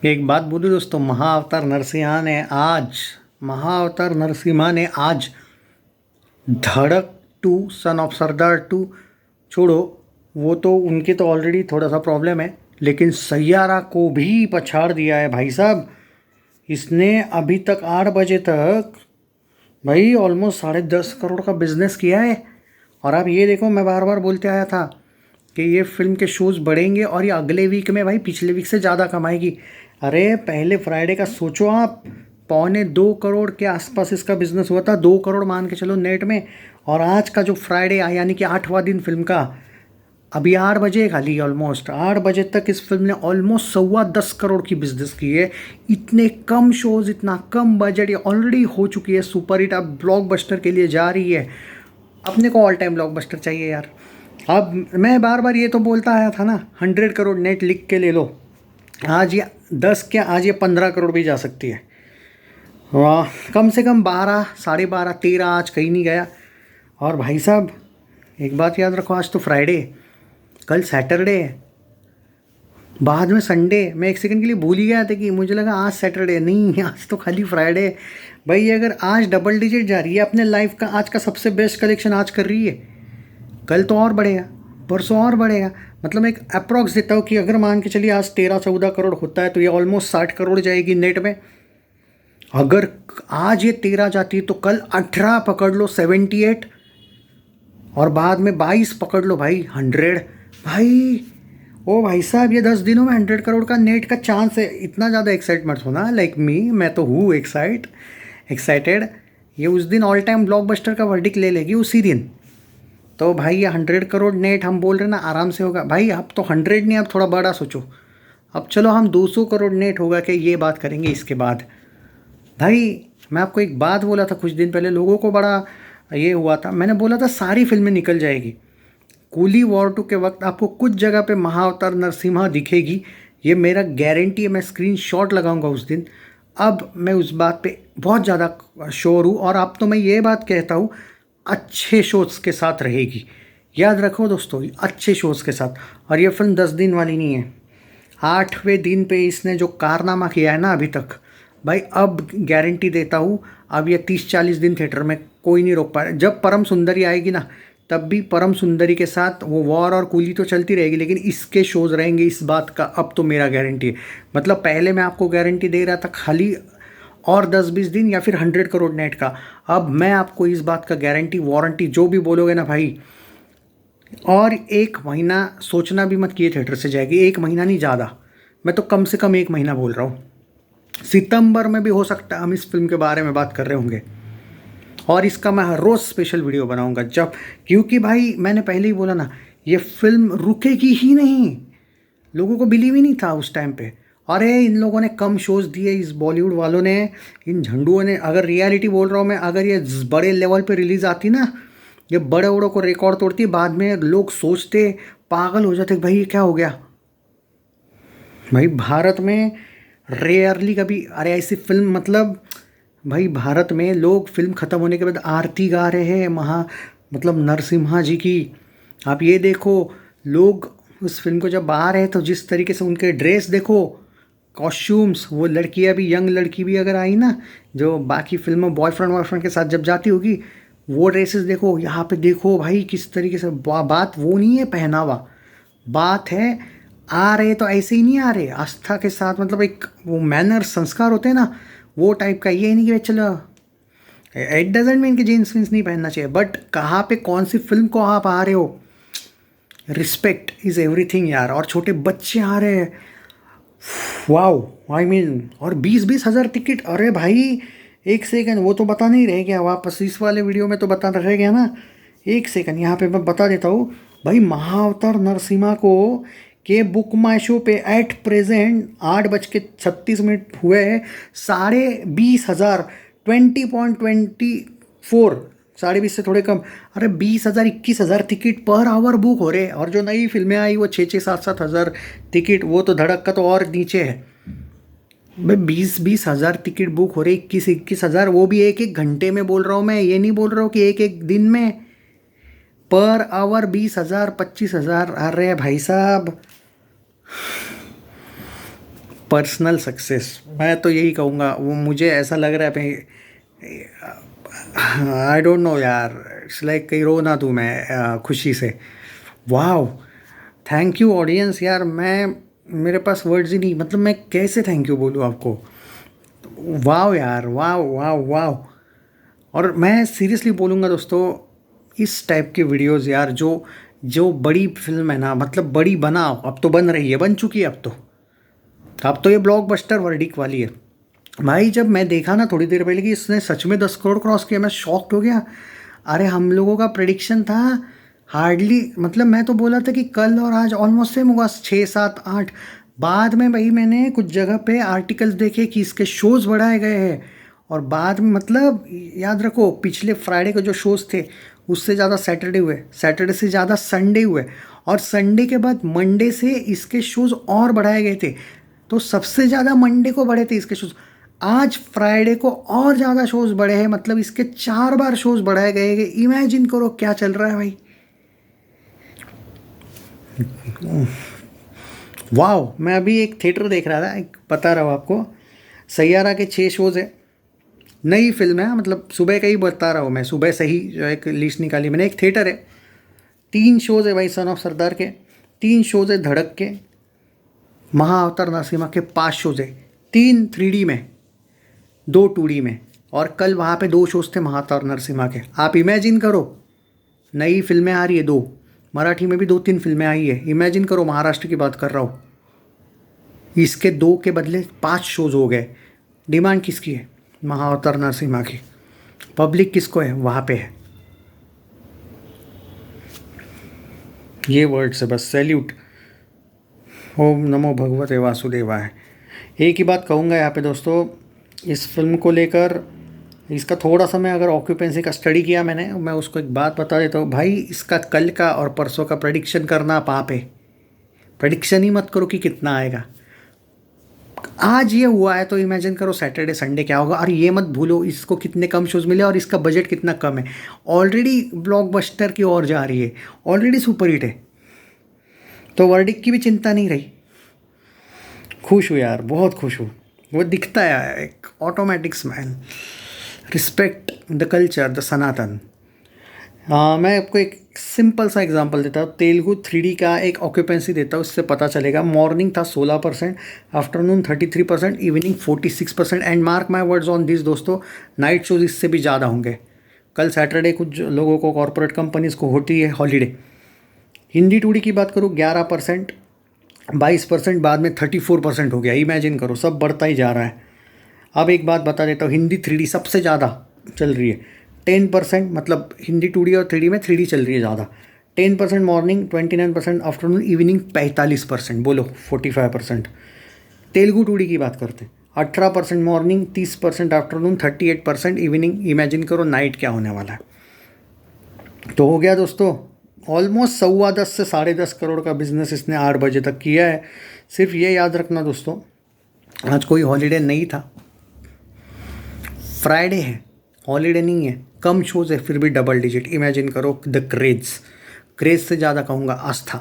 एक बात बोलूं दोस्तों, महाअवतार नरसिम्हा ने आज Dhadak two, son of Sardaar two छोड़ो, वो तो उनके तो ऑलरेडी थोड़ा सा प्रॉब्लम है, लेकिन सैयारा को भी पछाड़ दिया है भाई साहब। इसने अभी तक 8 बजे तक भाई ऑलमोस्ट 10.5 करोड़ का बिजनेस किया है। और आप ये देखो, मैं बार बार बोलते आया था कि ये फिल्म के शोज़ बढ़ेंगे और ये अगले वीक में भाई पिछले वीक से ज़्यादा कमाएगी। अरे पहले फ्राइडे का सोचो आप, 1.25 करोड़ के आसपास इसका बिजनेस हुआ था, 2 करोड़ मान के चलो नेट में। और आज का जो फ्राइडे आया यानी कि 8वां दिन फिल्म का, अभी 8 बजे खाली ऑलमोस्ट 8 बजे तक इस फिल्म ने ऑलमोस्ट 10.25 करोड़ की बिजनेस की है। इतने कम शोज़, इतना कम बजट, ये ऑलरेडी हो चुकी है सुपर हिट, अब ब्लॉकबस्टर के लिए जा रही है। अपने को ऑल टाइम ब्लॉकबस्टर चाहिए यार। अब मैं बार बार ये तो बोलता आया था ना, 100 करोड़ नेट लिख के ले लो। आज ये 10 क्या, आज ये 15 करोड़ भी जा सकती है। वाह, कम से कम 12, 12.5, 13 आज कहीं नहीं गया। और भाई साहब एक बात याद रखो, आज तो फ्राइडे, कल सैटरडे है, बाद में संडे। मैं एक सेकंड के लिए भूल ही गया था कि मुझे लगा आज सैटरडे, नहीं आज तो खाली फ्राइडे। भाई अगर आज डबल डिजिट जा रही है अपने लाइफ का, आज का सबसे बेस्ट कलेक्शन आज कर रही है, कल तो और बढ़ेगा, परसों और बढ़ेगा। मतलब एक अप्रॉक्स देता हूँ कि अगर मान के चलिए आज 13-14 करोड़ होता है तो ये ऑलमोस्ट 60 करोड़ जाएगी नेट में। अगर आज ये 13 जाती है तो कल 18 पकड़ लो, 78, और बाद में 22 पकड़ लो भाई, 100। भाई ओ भाई साहब, ये 10 दिनों में 100 करोड़ का नेट का चांस है। इतना ज़्यादा एक्साइट मत होना, लाइक मी, मैं तो हूँ एक्साइटेड। ये उस दिन ऑल टाइम ब्लॉकबस्टर का वर्डिक्ट ले लेगी उसी दिन। तो भाई ये 100 करोड़ नेट हम बोल रहे हैं ना, आराम से होगा भाई। अब तो 100 नहीं, अब थोड़ा बड़ा सोचो। अब चलो हम 200 करोड़ नेट होगा कि ये बात करेंगे इसके बाद। भाई मैं आपको एक बात बोला था कुछ दिन पहले, लोगों को बड़ा ये हुआ था, मैंने बोला था सारी फिल्में निकल जाएगी। कूली वॉर 2 के वक्त आपको कुछ जगह पे महाअवतार नरसिम्हा दिखेगी, ये मेरा गारंटी है। मैं स्क्रीन शॉट लगाऊंगा उस दिन। अब मैं उस बात पे बहुत ज़्यादा श्योर हूँ, और अब तो मैं ये बात कहता हूँ, अच्छे शोज़ के साथ रहेगी। याद रखो दोस्तों, अच्छे शोज़ के साथ। और ये फिल्म 10 दिन वाली नहीं है। 8वें दिन पे इसने जो कारनामा किया है ना अभी तक, भाई अब गारंटी देता हूँ, अब ये 30-40 दिन थिएटर में कोई नहीं रोक पाएगा। जब परम सुंदरी आएगी ना, तब भी परम सुंदरी के साथ वो वॉर और कूली तो चलती रहेगी, लेकिन इसके शोज़ रहेंगे, इस बात का अब तो मेरा गारंटी है। मतलब पहले मैं आपको गारंटी दे रहा था खाली और 10-20 दिन या फिर 100 करोड़ नेट का, अब मैं आपको इस बात का गारंटी, वारंटी, जो भी बोलोगे ना भाई, और 1 महीना सोचना भी मत किए थिएटर से जाएगी। 1 महीना नहीं, ज़्यादा, मैं तो कम से कम 1 महीना बोल रहा हूँ। सितंबर में भी हो सकता है हम इस फिल्म के बारे में बात कर रहे होंगे, और इसका मैं हर रोज़ स्पेशल वीडियो बनाऊंगा जब, क्योंकि भाई मैंने पहले ही बोला ना, ये फिल्म रुकेगी ही नहीं। लोगों को बिलीव ही नहीं था उस टाइम पे। अरे इन लोगों ने कम शोज़ दिए, इस बॉलीवुड वालों ने, इन झंडुओं ने। अगर रियलिटी बोल रहा हूँ मैं, अगर ये बड़े लेवल पे रिलीज़ आती ना, ये बड़े बड़ों को रिकॉर्ड तोड़ती, बाद में लोग सोचते, पागल हो जाते भाई ये क्या हो गया। भाई भारत में रेयरली कभी अरे ऐसी फिल्म, मतलब भाई भारत में लोग फिल्म ख़त्म होने के बाद आरती गा रहे हैं मतलब नरसिम्हा जी की। आप ये देखो, लोग उस फिल्म को जब बाहर है तो जिस तरीके से उनके ड्रेस देखो, कॉस्ट्यूम्स, वो लड़कियां भी, यंग लड़की भी अगर आई ना, जो बाकी फिल्मों बॉयफ्रेंड के साथ जब जाती होगी, वो ड्रेसेस देखो। यहाँ पे देखो भाई किस तरीके से, बात वो नहीं है पहनावा, बात है आ रहे तो ऐसे ही नहीं आ रहे, आस्था के साथ, मतलब एक वो मैनर, संस्कार होते हैं ना, वो टाइप का। ये नहीं कि चलो, इट डजेंट मीन कि जीन्स विन्स नहीं पहनना चाहिए, बट कहाँ पे कौन सी फिल्म को आप आ रहे हो, रिस्पेक्ट इज़ एवरीथिंग यार। और छोटे बच्चे आ रहे हैं, वाओ, आई मीन, और 20-20 हज़ार टिकट। अरे भाई एक सेकंड, वो तो बता नहीं रहे क्या वापस, इस वाले वीडियो में तो बता रहे गया ना। एक सेकंड यहाँ पे मैं बता देता हूँ भाई, महाअवतार नरसिम्हा को के बुक माई शो पे एट प्रेजेंट 8:36 हुए हैं 20,000, 20.24, 20.5 से थोड़े कम। अरे 20,000, 21,000 टिकट पर आवर बुक हो रहे हैं। और जो नई फिल्में आई वो 6-6, 7-7 हज़ार टिकट, वो तो धड़क का तो और नीचे है भाई। 20-20 हज़ार टिकट बुक हो रहे, 21-21 हज़ार, वो भी एक एक घंटे में बोल रहा हूँ मैं, ये नहीं बोल रहा हूँ कि एक एक दिन में। Per hour 20,000, 25,000। अरे भाई साहब पर्सनल सक्सेस मैं तो यही कहूँगा, वो मुझे ऐसा लग रहा है आई डोंट नो यार, इट्स लाइक कहीं रो ना दूँ मैं खुशी से। वाह, थैंक यू ऑडियंस यार, मैं मेरे पास वर्ड्स ही नहीं, मतलब मैं कैसे थैंक यू बोलूँ आपको। वाह यार, वाह वाह वाह। और मैं सीरियसली बोलूँगा दोस्तों, इस टाइप के वीडियोस यार, जो जो बड़ी फिल्म है ना, मतलब बड़ी बनाओ, अब तो बन रही है, बन चुकी है अब तो ये ब्लॉकबस्टर वर्डिक वाली है भाई। जब मैं देखा ना थोड़ी देर पहले कि इसने सच में 10 करोड़ क्रॉस किया, मैं शॉक्ड हो गया। अरे हम लोगों का प्रेडिक्शन था हार्डली, मतलब मैं तो बोला था कि कल और आज ऑलमोस्ट सेम होगा, 6 7 8। बाद में भाई मैंने कुछ जगह पे आर्टिकल्स देखे कि इसके शोज़ बढ़ाए गए हैं, और बाद में मतलब याद रखो पिछले फ्राइडे के जो शोज़ थे उससे ज़्यादा सैटरडे हुए, सैटरडे से ज़्यादा संडे हुए, और संडे के बाद मंडे से इसके शोज़ और बढ़ाए गए थे। तो सबसे ज़्यादा मंडे को बढ़े थे इसके शोज़, आज फ्राइडे को और ज़्यादा शोज़ बढ़े हैं, मतलब इसके 4 बार शोज़ बढ़ाए गए हैं। इमेजिन करो क्या चल रहा है भाई। वाह, मैं अभी एक थिएटर देख रहा था, एक बता रहा हूँ आपको, सैयारा के 6 शोज़ है, नई फिल्म है, मतलब सुबह का ही बता रहा हूँ मैं, सुबह से ही जो एक लिस्ट निकाली मैंने। एक थिएटर है, 3 शोज़ है भाई सन ऑफ सरदार के, 3 शोज़ है धड़क के, महाअवतार नरसिम्हा के 5 शोज़ है, 3 3D में, 2 2D में, और कल वहाँ पे 2 शोज़ थे महाअवतार नरसिम्हा के। आप इमेजिन करो, नई फिल्में आ रही है 2, मराठी में भी 2 3 फिल्में आई है। इमेजिन करो, महाराष्ट्र की बात कर रहा हूँ, इसके 2 के बदले 5 शोज़ हो गए। डिमांड किसकी है? महाअवतार नरसिम्हा की। पब्लिक किसको है? वहाँ पे है। ये वर्ड से बस सैल्यूट, ओम नमो भगवते वासुदेवाय। एक ही बात कहूँगा यहाँ पे दोस्तों, इस फिल्म को लेकर इसका थोड़ा सा मैं अगर ऑक्यूपेंसी का स्टडी किया मैंने, मैं उसको एक बात बता देता हूँ भाई, इसका कल का और परसों का प्रेडिक्शन करना पाप है। प्रेडिक्शन ही मत करो कि कितना आएगा। आज ये हुआ है तो इमेजिन करो सैटरडे संडे क्या होगा। और ये मत भूलो इसको कितने कम शोज़ मिले और इसका बजट कितना कम है। ऑलरेडी ब्लॉकबस्टर की ओर जा रही है, ऑलरेडी सुपर हिट है, तो वर्डिक की भी चिंता नहीं रही। खुश हूँ यार, बहुत खुश हूँ। वो दिखता है एक automatic smile. Respect the culture, the Sanatan. मैं आपको एक सिंपल सा एग्जांपल देता हूँ, तेलुगु 3D का एक ऑक्यूपेंसी देता हूँ, इससे पता चलेगा। मॉर्निंग था 16%, afternoon 33%, evening 46%, and mark my words on this दोस्तों, नाइट शोज इससे भी ज़्यादा होंगे। कल सैटरडे कुछ लोगों को, कॉरपोरेट कंपनीज़ को होती है हॉलीडे। हिंदी 2D की बात करूँ 11%, 22%, बाद में 34% हो गया। इमेजिन करो, सब बढ़ता ही जा रहा है। अब एक बात बता देता हूँ, हिंदी 3D सबसे ज़्यादा चल रही है, 10%, मतलब हिंदी 2D और 3D में 3D चल रही है ज़्यादा। 10% मॉर्निंग, 29% आफ्टरनून, इवनिंग 45%, बोलो 45%। तेलुगु 2D की बात करते हैं, 18% मॉर्निंग, 30% आफ्टरनून, 38% इवनिंग। इमेजिन करो नाइट क्या होने वाला है। तो हो गया दोस्तों, ऑलमोस्ट 10.15 से 10.5 करोड़ का बिजनेस इसने 8 बजे तक किया है। सिर्फ ये याद रखना दोस्तों, आज कोई हॉलीडे नहीं था, फ्राइडे है, हॉलीडे नहीं है, कम शोज़ है, फिर भी डबल डिजिट। इमेजिन करो द क्रेज़ से ज़्यादा कहूँगा आस्था।